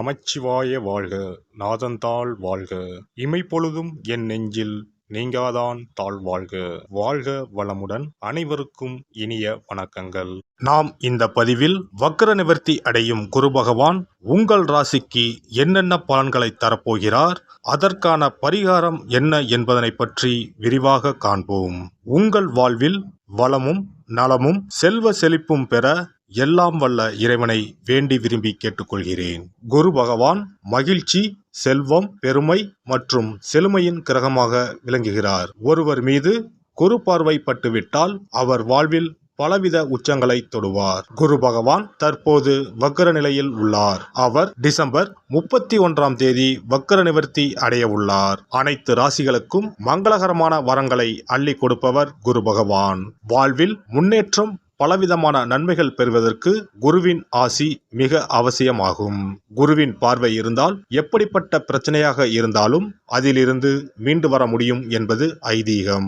நமச்சிவாய வாழ்க. நாதந்தாள் வாழ்க. இமைப்பொழுதும் என் நெஞ்சில் நீங்காதான் தாழ் வாழ்க. வாழ்க வளமுடன். அனைவருக்கும் இனிய வணக்கங்கள். நாம் இந்த பதிவில் வக்ர நிவர்த்தி அடையும் குரு பகவான் உங்கள் ராசிக்கு என்னென்ன பலன்களை தரப்போகிறார், அதற்கான பரிகாரம் என்ன என்பதனை பற்றி விரிவாக காண்போம். உங்கள் வாழ்வில் வளமும் நலமும் செல்வ செழிப்பும் பெற எல்லாம் வல்ல இறைவனை வேண்டி விரும்பி கேட்டுக்கொள்கிறேன். குரு பகவான் மகிழ்ச்சி, செல்வம், பெருமை மற்றும் செழுமையின் கிரகமாக விளங்குகிறார். ஒருவர் மீது குரு பார்வை பட்டுவிட்டால் அவர் வாழ்வில் பலவித உச்சங்களை தொடுவார். குரு பகவான் தற்போது வக்ர நிலையில் உள்ளார். அவர் டிசம்பர் 31ஆம் தேதி வக்ர நிவர்த்தி அடைய உள்ளார். அனைத்து ராசிகளுக்கும் மங்களகரமான வரங்களை அள்ளி கொடுப்பவர் குரு பகவான். வாழ்வில் முன்னேற்றம், பலவிதமான நன்மைகள் பெறுவதற்கு குருவின் ஆசி மிக அவசியமாகும். குருவின் பார்வை இருந்தால் எப்படிப்பட்ட பிரச்சனையாக இருந்தாலும் அதிலிருந்து மீண்டு வர முடியும் என்பது ஐதீகம்.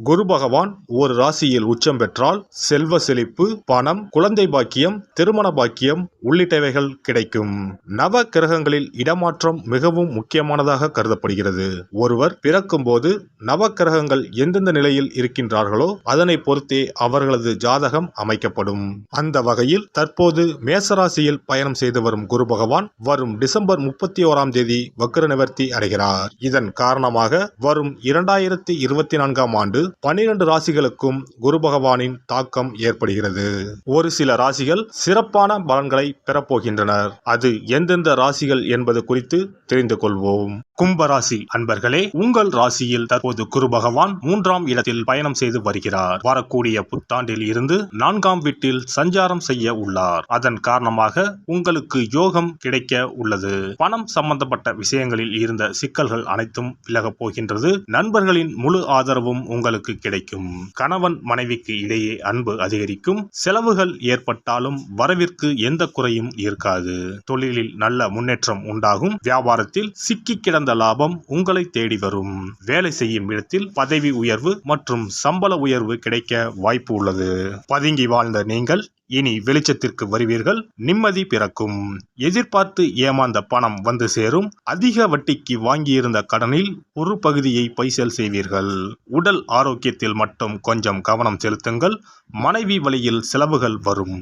குரு பகவான் ஒரு ராசியில் உச்சம் பெற்றால் செல்வ செழிப்பு, பணம், குழந்தை பாக்கியம், திருமண பாக்கியம் உள்ளிட்டவைகள் கிடைக்கும். நவ கிரகங்களில் இடமாற்றம் மிகவும் முக்கியமானதாக கருதப்படுகிறது. ஒருவர் பிறக்கும் போது நவ கிரகங்கள் எந்தெந்த நிலையில் இருக்கின்றார்களோ அதனை பொறுத்தே அவர்களது ஜாதகம் அமைக்கப்படும். அந்த வகையில் தற்போது மேசராசியில் பயணம் செய்து வரும் குரு பகவான் வரும் டிசம்பர் 31ஆம் தேதி வக்ர நிவர்த்தி அடைகிறார். இதன் காரணமாக வரும் 2024ஆம் ஆண்டு 12 ராசிகளுக்கும் குரு பகவானின் தாக்கம் ஏற்படுகிறது. ஒரு சில ராசிகள் சிறப்பான பலன்களை பெறப்போகின்றனர். அது எந்தெந்த ராசிகள் என்பது குறித்து தெரிந்து கொள்வோம். கும்பராசி அன்பர்களே, உங்கள் ராசியில் தற்போது குரு பகவான் 3ஆம் இடத்தில் பயணம் செய்து வருகிறார். வரக்கூடிய புத்தாண்டில் இருந்து 4ஆம் வீட்டில் சஞ்சாரம் செய்ய உள்ளார். அதன் காரணமாக உங்களுக்கு யோகம் கிடைக்க உள்ளது. பணம் சம்பந்தப்பட்ட விஷயங்களில் இருந்த சிக்கல்கள் அனைத்தும் விலகப் போகின்றது. நண்பர்களின் முழு ஆதரவும் உங்களுக்கு கிடைக்கும். கணவன் மனைவிக்கு இடையே அன்பு அதிகரிக்கும். செலவுகள் ஏற்பட்டாலும் வரவிற்கு எந்த குறையும் இருக்காது. தொழிலில் நல்ல முன்னேற்றம் உண்டாகும். வியாபாரத்தில் சிக்கி கிடந்த லாபம் உங்களை தேடி வரும். வேலை செய்யும் இடத்தில் பதவி உயர்வு மற்றும் சம்பள உயர்வு கிடைக்க வாய்ப்பு உள்ளது. பதுங்கி வாழ்ந்த நீங்கள் இனி வெளிச்சத்திற்கு வருவீர்கள். நிம்மதி பிறக்கும். எதிர்பார்த்து ஏமாந்த பணம் வந்து சேரும். அதிக வட்டிக்கு வாங்கியிருந்த கடனில் ஒரு பகுதியை பைசல் செய்வீர்கள். உடல் ஆரோக்கியத்தில் மட்டும் கொஞ்சம் கவனம் செலுத்துங்கள். மனைவி வழியில் செலவுகள் வரும்.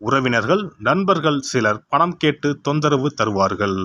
உறவினர்கள், நண்பர்கள் சிலர் பணம் கேட்டு தொந்தரவு தருவார்கள்.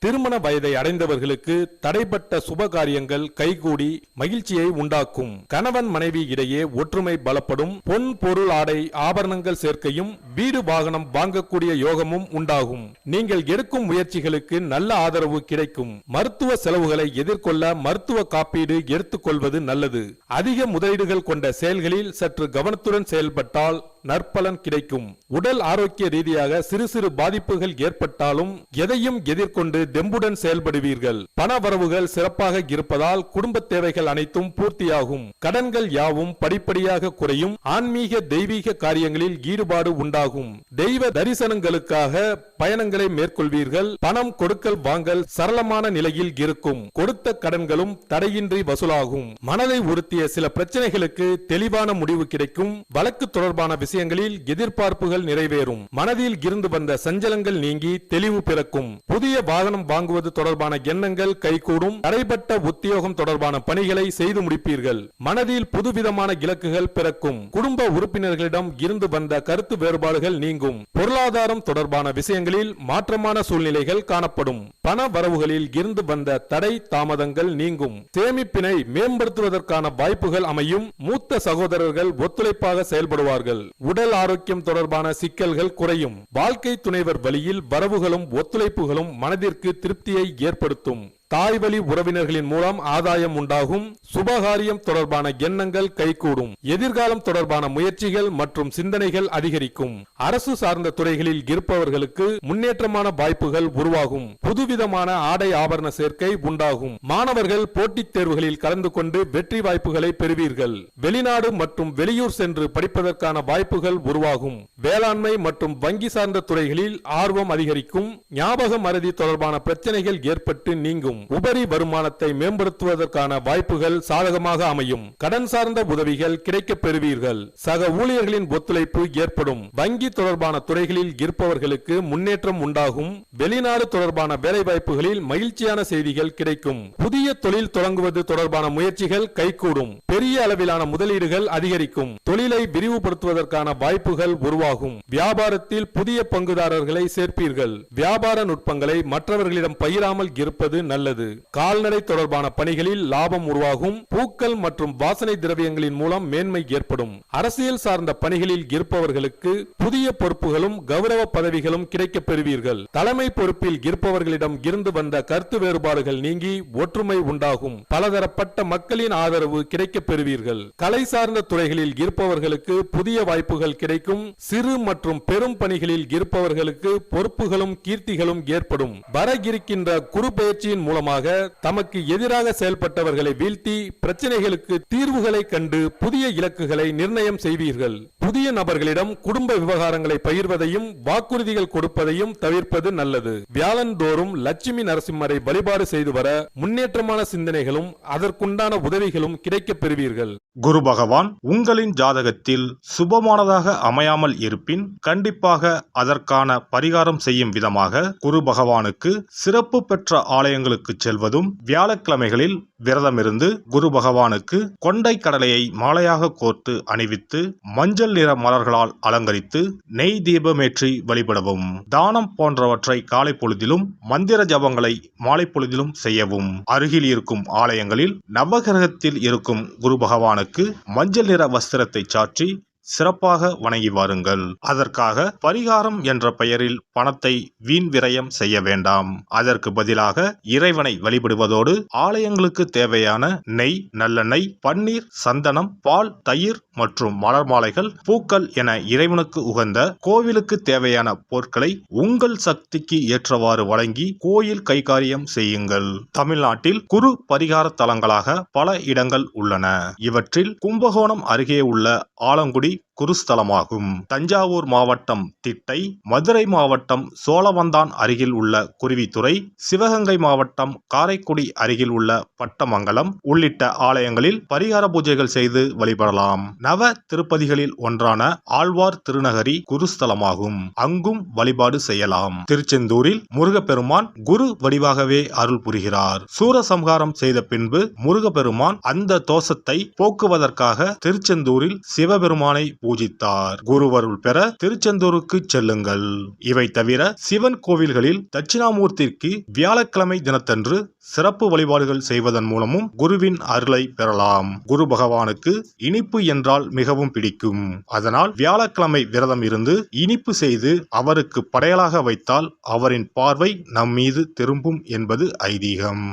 திருமண வயதை அடைந்தவர்களுக்கு தடைப்பட்ட சுப காரியங்கள் கைகூடி மகிழ்ச்சியை உண்டாக்கும். கணவன் மனைவி இடையே ஒற்றுமை பலப்படும். பொன், பொருள், ஆடை, ஆபரணங்கள் சேர்க்கையும் வீடு வாகனம் வாங்கக்கூடிய யோகமும் உண்டாகும். நீங்கள் எடுக்கும் முயற்சிகளுக்கு நல்ல ஆதரவு கிடைக்கும். மருத்துவ செலவுகளை எதிர்கொள்ள மருத்துவ காப்பீடு எடுத்துக்கொள்வது நல்லது. அதிக முதலீடுகள் கொண்ட செயல்களில் சற்று கவனத்துடன் செயல்பட்டால் நற்பலன் கிடைக்கும். உடல் ஆரோக்கிய ரீதியாக சிறு சிறு பாதிப்புகள் ஏற்பட்டாலும் எதையும் எதிர்கொண்டு தெம்புடன் செயல்படுவீர்கள். பண வரவுகள் சிறப்பாக இருப்பதால் குடும்ப தேவைகள் அனைத்தும் பூர்த்தியாகும். கடன்கள் யாவும் படிப்படியாக குறையும். ஆன்மீக தெய்வீக காரியங்களில் ஈடுபாடு உண்டாகும். தெய்வ தரிசனங்களுக்காக பயணங்களை மேற்கொள்வீர்கள். பணம் கொடுக்கல் வாங்கல் சரளமான நிலையில் இருக்கும். கொடுத்த கடன்களும் தடையின்றி வசூலாகும். மனதை உறுத்திய சில பிரச்சனைகளுக்கு தெளிவான முடிவு கிடைக்கும். வழக்கு தொடர்பான விஷயங்களில் எதிர்பார்ப்புகள் நிறைவேறும். மனதில் இருந்து வந்த சஞ்சலங்கள் நீங்கி தெளிவு பிறக்கும். புதிய வாகனம் வாங்குவது தொடர்பான எண்ணங்கள் கைகூடும். தடைப்பட்ட உத்தியோகம் தொடர்பான பணிகளை செய்து முடிப்பீர்கள். மனதில் புதுவிதமான இலக்குகள் பிறக்கும். குடும்ப உறுப்பினர்களிடம் இருந்து வந்த கருத்து வேறுபாடுகள் நீங்கும். பொருளாதாரம் தொடர்பான விஷயங்களில் மாற்றமான சூழ்நிலைகள் காணப்படும். பண வரவுகளில் இருந்து வந்த தடை தாமதங்கள் நீங்கும். சேமிப்பினை மேம்படுத்துவதற்கான வாய்ப்புகள் அமையும். மூத்த சகோதரர்கள் ஒத்துழைப்பாக செயல்படுவார்கள். உடல் ஆரோக்கியம் தொடர்பான சிக்கல்கள் குறையும். வாழ்க்கை துணைவர் வழியில் வரவுகளும் ஒத்துழைப்புகளும் மனதிற்கு திருப்தியை ஏற்படுத்தும். தாய் வழி உறவினர்களின் மூலம் ஆதாயம் உண்டாகும். சுபகாரியம் தொடர்பான எண்ணங்கள் கைகூடும். எதிர்காலம் தொடர்பான முயற்சிகள் மற்றும் சிந்தனைகள் அதிகரிக்கும். அரசு சார்ந்த துறைகளில் இருப்பவர்களுக்கு முன்னேற்றமான வாய்ப்புகள் உருவாகும். புதுவிதமான ஆடை ஆபரண சேர்க்கை உண்டாகும். மாணவர்கள் போட்டித் தேர்வுகளில் கலந்து கொண்டு வெற்றி வாய்ப்புகளை பெறுவீர்கள். வெளிநாடு மற்றும் வெளியூர் சென்று படிப்பதற்கான வாய்ப்புகள் உருவாகும். வேளாண்மை மற்றும் வங்கி சார்ந்த துறைகளில் ஆர்வம் அதிகரிக்கும். ஞாபக மறதி தொடர்பான பிரச்சனைகள் ஏற்பட்டு நீங்கும். உபரி வருமானத்தை மேம்படுத்துவதற்கான வாய்ப்புகள் சாதகமாக அமையும். கடன் சார்ந்த உதவிகள் கிடைக்கப் பெறுவீர்கள். சக ஊழியர்களின் ஒத்துழைப்பு ஏற்படும். வங்கி தொடர்பான துறைகளில் இருப்பவர்களுக்கு முன்னேற்றம் உண்டாகும். வெளிநாடு தொடர்பான வேலைவாய்ப்புகளில் மகிழ்ச்சியான செய்திகள் கிடைக்கும். புதிய தொழில் தொடங்குவது தொடர்பான முயற்சிகள் கைகூடும். பெரிய அளவிலான முதலீடுகள் அதிகரிக்கும். தொழிலை விரிவுபடுத்துவதற்கான வாய்ப்புகள் உருவாகும். வியாபாரத்தில் புதிய பங்குதாரர்களை சேர்ப்பீர்கள். வியாபார நுட்பங்களை மற்றவர்களிடம் பகிராமல் இருப்பது நல்லது. கால்நடை தொடர்பான பணிகளில் லாபம் உருவாகும். பூக்கள் மற்றும் வாசனை திரவியங்களின் மூலம் மேன்மை ஏற்படும். அரசியல் சார்ந்த பணிகளில் இருப்பவர்களுக்கு புதிய பொறுப்புகளும் கௌரவ பதவிகளும் கிடைக்கப் பெறுவீர்கள். தலைமை பொறுப்பில் இருப்பவர்களிடம் இருந்து வந்த கருத்து வேறுபாடுகள் நீங்கி ஒற்றுமை உண்டாகும். பலதரப்பட்ட மக்களின் ஆதரவு கிடைக்கப் பெறுவீர்கள். கலை சார்ந்த துறைகளில் இருப்பவர்களுக்கு புதிய வாய்ப்புகள் கிடைக்கும். சிறு மற்றும் பெரும் பணிகளில் இருப்பவர்களுக்கு பொறுப்புகளும் கீர்த்திகளும் ஏற்படும். வர இருக்கின்ற குரு பயிற்சியின் மூலமாக தமக்கு எதிராக செயல்பட்டவர்களை வீழ்த்தி பிரச்சனைகளுக்கு தீர்வுகளை கண்டு புதிய இலக்குகளை நிர்ணயம் செய்வீர்கள். புதிய நபர்களிடம் குடும்ப விவகாரங்களை பகிர்வதையும் வாக்குறுதிகள் கொடுப்பதையும் தவிர்ப்பது நல்லது. வியாழந்தோறும் லட்சுமி நரசிம்மரை வழிபாடு செய்து வர முன்னேற்றமான சிந்தனைகளும் அதற்குண்டான உதவிகளும் கிடைக்கப் பெறுவீர்கள். குரு பகவான் உங்களின் ஜாதகத்தில் சுபமானதாக அமையாமல் இருப்பின் கண்டிப்பாக அதற்கான பரிகாரம் செய்யும் விதமாக குரு பகவானுக்கு சிறப்பு பெற்ற ஆலயங்களுக்கு செல்வதும், வியாழக்கிழமைகளில் விரதமிருந்து குரு பகவானுக்கு கொண்டை கடலையை மாலையாக கோர்த்து அணிவித்து மஞ்சள் நிற மலர்களால் அலங்கரித்து நெய் தீபமேற்றி வழிபடவும், தானம் போன்றவற்றை காலை பொழுதிலும் மந்திர ஜபங்களை மாலை பொழுதிலும் செய்யவும். அருகில் இருக்கும் ஆலயங்களில் நவகிரகத்தில் இருக்கும் குரு பகவானுக்கு மஞ்சள் நிற வஸ்திரத்தை சாற்றி சிறப்பாக வணங்கி வாருங்கள். அதற்காக பரிகாரம் என்ற பெயரில் பணத்தை வீண் விரயம் செய்ய வேண்டாம். அதற்கு பதிலாக இறைவனை வழிபடுவதோடு ஆலயங்களுக்கு தேவையான நெய், நல்லெண்ணெய், பன்னீர், சந்தனம், பால், தயிர் மற்றும் மலர் மாலைகள், பூக்கள் என இறைவனுக்கு உகந்த கோவிலுக்கு தேவையான பொருட்களை உங்கள் சக்திக்கு ஏற்றவாறு வழங்கி கோயில் கைகாரியம் செய்யுங்கள். தமிழ்நாட்டில் குரு பரிகார தலங்களாக பல இடங்கள் உள்ளன. இவற்றில் கும்பகோணம் அருகே உள்ள ஆலங்குடி குருஸ்தலமாகும். தஞ்சாவூர் மாவட்டம் திட்டை, மதுரை மாவட்டம் சோழவந்தான் அருகில் உள்ள குருவித்துறை, சிவகங்கை மாவட்டம் காரைக்குடி அருகில் உள்ள பட்டமங்கலம் உள்ளிட்ட ஆலயங்களில் பரிகார பூஜைகள் செய்து வழிபடலாம். நவ திருப்பதிகளில் ஒன்றான ஆழ்வார் திருநகரி குருஸ்தலமாகும். அங்கும் வழிபாடு செய்யலாம். திருச்செந்தூரில் முருகப்பெருமான் குரு வடிவாகவே அருள் புரிகிறார். சூரசம்ஹாரம் செய்த பின்பு முருகப்பெருமான் அந்த தோஷத்தை போக்குவதற்காக திருச்செந்தூரில் சிவபெருமானை பூஜித்தார். குருவருள் பெற திருச்செந்தூருக்கு செல்லுங்கள். இவை தவிர சிவன் கோவில்களில் தட்சிணாமூர்த்திக்கு வியாழக்கிழமை தினத்தன்று சிறப்பு வழிபாடுகள் செய்வதன் மூலமும் குருவின் அருளை பெறலாம். குரு பகவானுக்கு இனிப்பு என்றால் மிகவும் பிடிக்கும். அதனால் வியாழக்கிழமை விரதம் இருந்து இனிப்பு செய்து அவருக்கு படையலாக வைத்தால் அவரின் பார்வை நம் மீது திரும்பும் என்பது ஐதீகம்.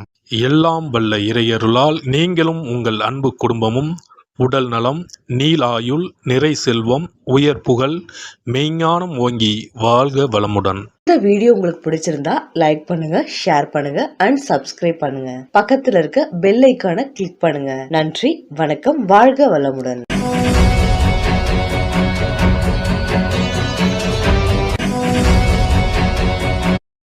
எல்லாம் வல்ல இறையருளால் நீங்களும் உங்கள் அன்பு குடும்பமும் உடல் நலம், நீலாயுள், நிறை செல்வம், உயர் புகழ், மெய்ஞானம் ஓங்கி வாழ்க வளமுடன். இந்த வீடியோ உங்களுக்கு பிடிச்சிருந்தா லைக் பண்ணுங்க, ஷேர் பண்ணுங்க அண்ட் சப்ஸ்கிரைப் பண்ணுங்க. பக்கத்துல இருக்க பெல் ஐகானை கிளிக் பண்ணுங்க. நன்றி, வணக்கம், வாழ்க வளமுடன்.